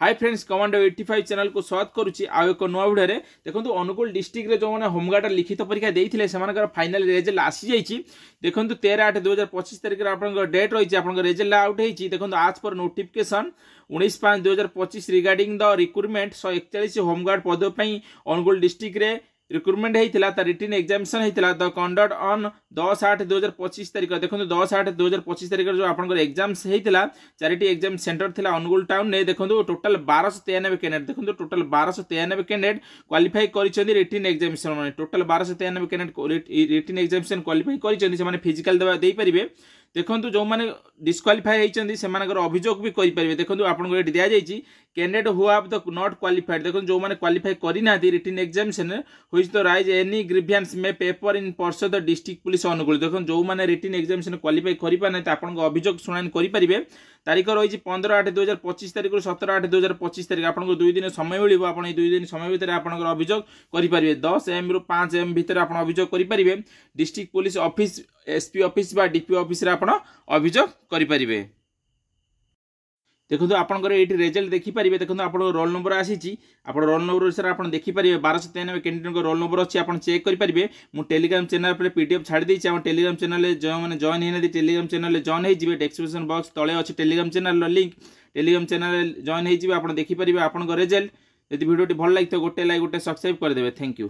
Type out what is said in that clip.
Hi friends, commando 85 channel को स्वागत करुच्ची आउ एक नुआ भिडियो रे। देखो अनुगुल डिस्ट्रिक्ट रे जो मैंने होमगार्ड लिखित परीक्षा देते से फाइनाल रिजल्ट आसी जाइए। देखो 13/8/2025 तारिख में आप डेट रही है, रिजल्ट आउट होती। देखो आज पर notification 19/5/2025 regarding the recruitment 141 home guard पद अनुगुल डिस्ट्रिक्ट रे रिक्रुटमेंट होता। रिटन एग्जामिनेशन होता द कंडक्ट ऑन 10/8/2025 तारिख। देखो 10/8/2025 तारिख जो आप एग्जाम्स होता 4टी एग्जाम सेंटर थी अनुगुल टाउन ने। देखो टोटाल 1293 कैंडिडेट। देखो टोटाल 1293 कैंडिडेट क्वालिफाई कर रिटन एग्जामिनेशन मैंने total 1293 candidate written examination qualify कर फिजिकल दे पारे। देखो जो मैंने डिस्क्वालीफाई होती से अभियोग भी करेंगे। देखो आपको ये दि जाइए candidate who have the not qualified. देखो जो मैंने क्वालिफाई करना written examination which the rise any grievances में paper in person the district police Angul. देखो जो मैंने रिटन एग्जामिनेशन क्वालिफाई करना आपको अभियोग शुणाणी करेंगे। तारीख रही 15/8/2025 तारीख 17/8/2025 तारीख आपको 2 दिन समय मिले। आप 2 दिन समय भितर आप अभियोग करेंगे। 10 AM रु 5 AM भितर आप अभियोग करेंगे। District police office SP office बा डीपी ऑफिस रे आप अभियोग करेंगे। देखो आपंकर ये रिजल्ट देखिपारे। देखो आप रोल नंबर आसी आप रोल नंबर सर आप देखिपारे 1293 कैंडिडेट रोल नंबर अच्छी आप चेक करेंगे। मुझे टेलीग्राम चैनल पर पीडीएफ छाड़ी देती। आप टेलीग्राम चैनल जो मैंने जॉइन होना टेलीग्राम चैनल जॉइन हो डिस्क्रिप्शन बॉक्स तले अच्छे Telegram channel link Telegram channel join हो देखिपारे आप रिजल्ट। यदि वीडियो भल लगी तो गोटे लाइक गोटे सब्सक्राइब करदे। Thank you.